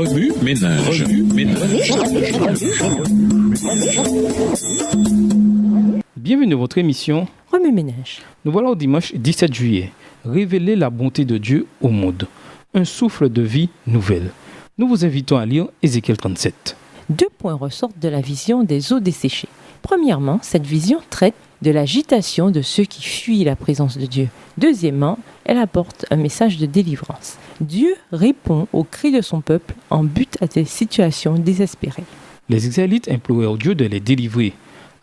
Remue-ménage. Bienvenue dans votre émission Remue-ménage. Nous voilà au dimanche 17 juillet. Révéler la bonté de Dieu au monde. Un souffle de vie nouvelle. Nous vous invitons à lire Ézéchiel 37. 2 points ressortent de la vision des eaux desséchées. Premièrement, cette vision traite de l'agitation de ceux qui fuient la présence de Dieu. Deuxièmement, elle apporte un message de délivrance. Dieu répond aux cris de son peuple en but à des situations désespérées. Les Israélites implorèrent Dieu de les délivrer.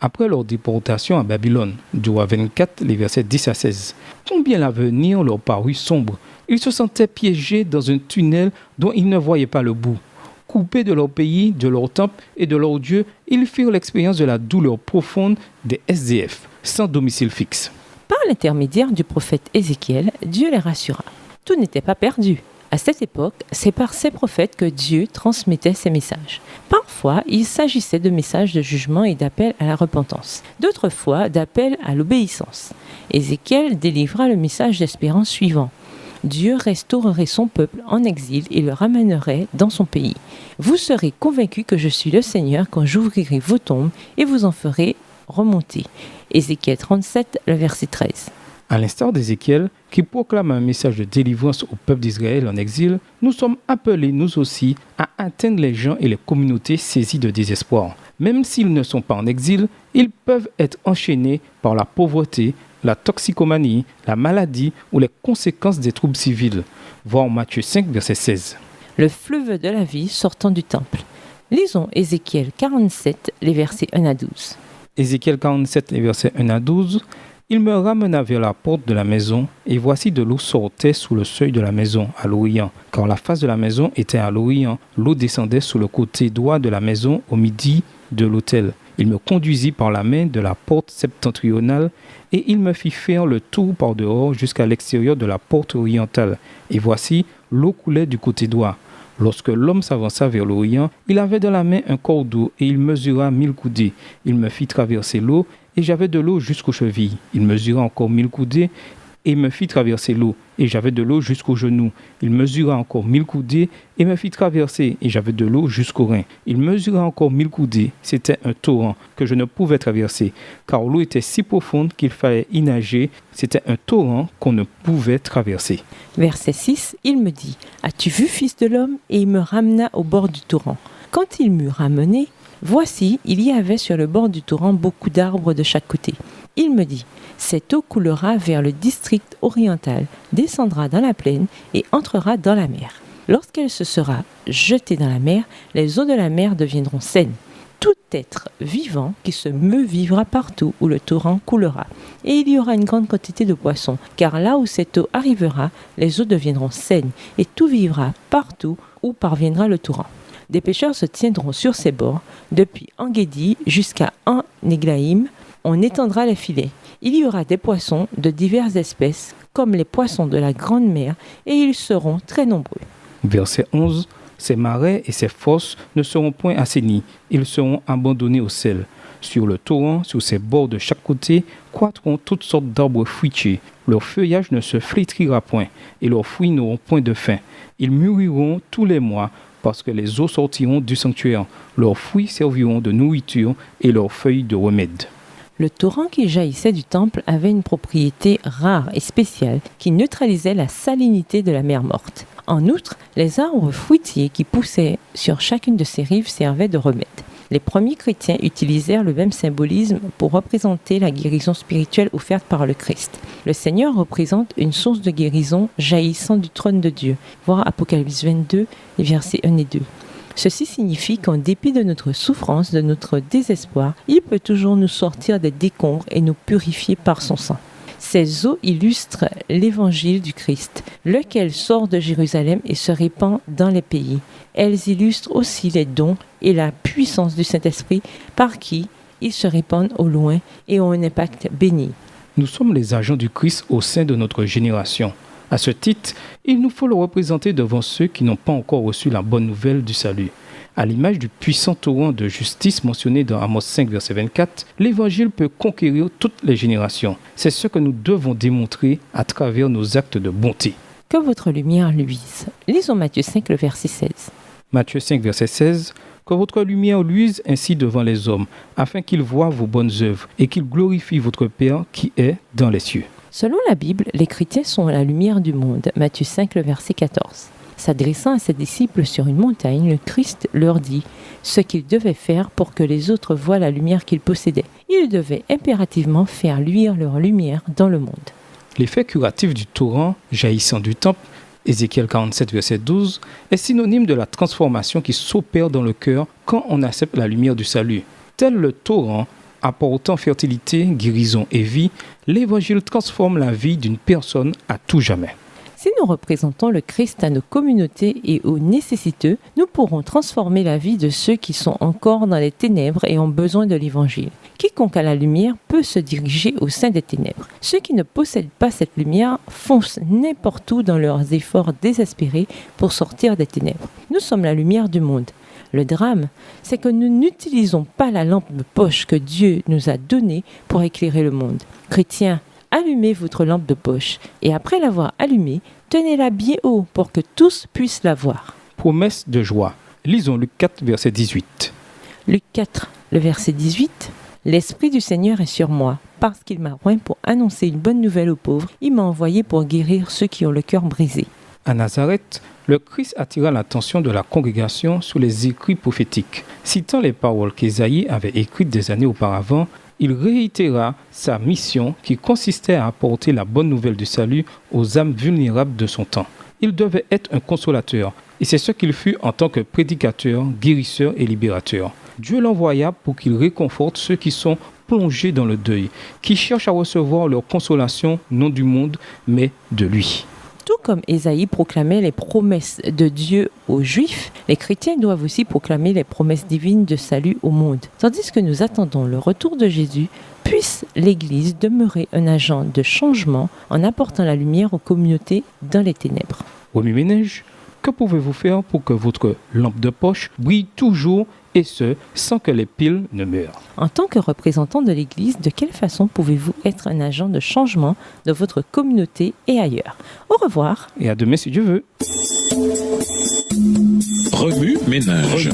Après leur déportation à Babylone, du roi 24, les versets 10 à 16. Combien l'avenir leur parut sombre. Ils se sentaient piégés dans un tunnel dont ils ne voyaient pas le bout. Coupés de leur pays, de leur temple et de leur Dieu, ils firent l'expérience de la douleur profonde des SDF, sans domicile fixe. Par l'intermédiaire du prophète Ézéchiel, Dieu les rassura. Tout n'était pas perdu. À cette époque, c'est par ces prophètes que Dieu transmettait ses messages. Parfois, il s'agissait de messages de jugement et d'appel à la repentance. D'autres fois, d'appel à l'obéissance. Ézéchiel délivra le message d'espérance suivant. Dieu restaurerait son peuple en exil et le ramènerait dans son pays. Vous serez convaincus que je suis le Seigneur quand j'ouvrirai vos tombes et vous en ferai remonter. Ézéchiel 37, le verset 13. À l'instar d'Ézéchiel, qui proclame un message de délivrance au peuple d'Israël en exil, nous sommes appelés, nous aussi, à atteindre les gens et les communautés saisies de désespoir. Même s'ils ne sont pas en exil, ils peuvent être enchaînés par la pauvreté, la toxicomanie, la maladie ou les conséquences des troubles civils. Voir Matthieu 5, verset 16. Le fleuve de la vie sortant du temple. Lisons Ézéchiel 47, les versets 1 à 12. Ézéchiel 47, les versets 1 à 12. Il me ramena vers la porte de la maison, et voici de l'eau sortait sous le seuil de la maison, à l'Orient. Car la face de la maison était à l'Orient. L'eau descendait sous le côté droit de la maison, au midi de l'autel. Il me conduisit par la main de la porte septentrionale, et il me fit faire le tour par dehors jusqu'à l'extérieur de la porte orientale. Et voici, l'eau coulait du côté droit. Lorsque l'homme s'avança vers l'Orient, il avait dans la main un cordeau, et il mesura 1000 coudées. Il me fit traverser l'eau, et j'avais de l'eau jusqu'aux chevilles. Il mesura encore 1000 coudées, et me fit traverser l'eau, et j'avais de l'eau jusqu'aux genoux. Il mesura encore 1000 coudées, et me fit traverser, et j'avais de l'eau jusqu'aux reins. Il mesura encore 1000 coudées. C'était un torrent que je ne pouvais traverser, car l'eau était si profonde qu'il fallait y nager. C'était un torrent qu'on ne pouvait traverser. Verset 6, il me dit, « As-tu vu, fils de l'homme ?» Et il me ramena au bord du torrent. Quand il m'eut ramené, voici, il y avait sur le bord du torrent beaucoup d'arbres de chaque côté. Il me dit, cette eau coulera vers le district oriental, descendra dans la plaine et entrera dans la mer. Lorsqu'elle se sera jetée dans la mer, les eaux de la mer deviendront saines. Tout être vivant qui se meut vivra partout où le torrent coulera. Et il y aura une grande quantité de poissons, car là où cette eau arrivera, les eaux deviendront saines, et tout vivra partout où parviendra le torrent. Des pêcheurs se tiendront sur ses bords, depuis En-Guédi jusqu'à En-Églaïm, on étendra les filets. Il y aura des poissons de diverses espèces, comme les poissons de la grande mer, et ils seront très nombreux. Verset 11. Ces marais et ces fosses ne seront point assainis, ils seront abandonnés au sel. Sur le torrent, sur ses bords de chaque côté, croîtront toutes sortes d'arbres fruitiers. Leur feuillage ne se flétrira point, et leurs fruits n'auront point de fin. Ils mûriront tous les mois, parce que les eaux sortiront du sanctuaire. Leurs fruits serviront de nourriture, et leurs feuilles de remède. Le torrent qui jaillissait du temple avait une propriété rare et spéciale qui neutralisait la salinité de la mer morte. En outre, les arbres fruitiers qui poussaient sur chacune de ces rives servaient de remède. Les premiers chrétiens utilisèrent le même symbolisme pour représenter la guérison spirituelle offerte par le Christ. Le Seigneur représente une source de guérison jaillissant du trône de Dieu. Voir Apocalypse 22, les versets 1 et 2. Ceci signifie qu'en dépit de notre souffrance, de notre désespoir, il peut toujours nous sortir des décombres et nous purifier par son sang. Ces eaux illustrent l'évangile du Christ, lequel sort de Jérusalem et se répand dans les pays. Elles illustrent aussi les dons et la puissance du Saint-Esprit par qui ils se répandent au loin et ont un impact béni. Nous sommes les agents du Christ au sein de notre génération. À ce titre, il nous faut le représenter devant ceux qui n'ont pas encore reçu la bonne nouvelle du salut. À l'image du puissant torrent de justice mentionné dans Amos 5, verset 24, l'Évangile peut conquérir toutes les générations. C'est ce que nous devons démontrer à travers nos actes de bonté. Que votre lumière luise. Lisons Matthieu 5, le verset 16. Matthieu 5, verset 16. Que votre lumière luise ainsi devant les hommes, afin qu'ils voient vos bonnes œuvres et qu'ils glorifient votre Père qui est dans les cieux. Selon la Bible, les chrétiens sont la lumière du monde. Matthieu 5, le verset 14. S'adressant à ses disciples sur une montagne, le Christ leur dit ce qu'ils devaient faire pour que les autres voient la lumière qu'ils possédaient. Ils devaient impérativement faire luire leur lumière dans le monde. L'effet curatif du torrent jaillissant du temple, Ézéchiel 47, verset 12, est synonyme de la transformation qui s'opère dans le cœur quand on accepte la lumière du salut. Tel le torrent, apportant fertilité, guérison et vie, l'Évangile transforme la vie d'une personne à tout jamais. Si nous représentons le Christ à nos communautés et aux nécessiteux, nous pourrons transformer la vie de ceux qui sont encore dans les ténèbres et ont besoin de l'Évangile. Quiconque a la lumière peut se diriger au sein des ténèbres. Ceux qui ne possèdent pas cette lumière foncent n'importe où dans leurs efforts désespérés pour sortir des ténèbres. Nous sommes la lumière du monde. Le drame, c'est que nous n'utilisons pas la lampe de poche que Dieu nous a donnée pour éclairer le monde. Chrétiens, allumez votre lampe de poche et après l'avoir allumée, tenez-la bien haut pour que tous puissent la voir. Promesse de joie. Lisons Luc 4, verset 18. Luc 4, le verset 18. L'Esprit du Seigneur est sur moi, parce qu'il m'a oint pour annoncer une bonne nouvelle aux pauvres. Il m'a envoyé pour guérir ceux qui ont le cœur brisé. À Nazareth, le Christ attira l'attention de la congrégation sur les écrits prophétiques. Citant les paroles qu'Ésaïe avait écrites des années auparavant, il réitéra sa mission qui consistait à apporter la bonne nouvelle du salut aux âmes vulnérables de son temps. Il devait être un consolateur, et c'est ce qu'il fut en tant que prédicateur, guérisseur et libérateur. Dieu l'envoya pour qu'il réconforte ceux qui sont plongés dans le deuil, qui cherchent à recevoir leur consolation non du monde, mais de lui. Tout comme Ésaïe proclamait les promesses de Dieu aux Juifs, les chrétiens doivent aussi proclamer les promesses divines de salut au monde. Tandis que nous attendons le retour de Jésus, puisse l'Église demeurer un agent de changement en apportant la lumière aux communautés dans les ténèbres. Romy Ménage, que pouvez-vous faire pour que votre lampe de poche brille toujours et ce, sans que les piles ne meurent? En tant que représentant de l'Église, de quelle façon pouvez-vous être un agent de changement de votre communauté et ailleurs? Au revoir. Et à demain si Dieu veut. Remue ménage.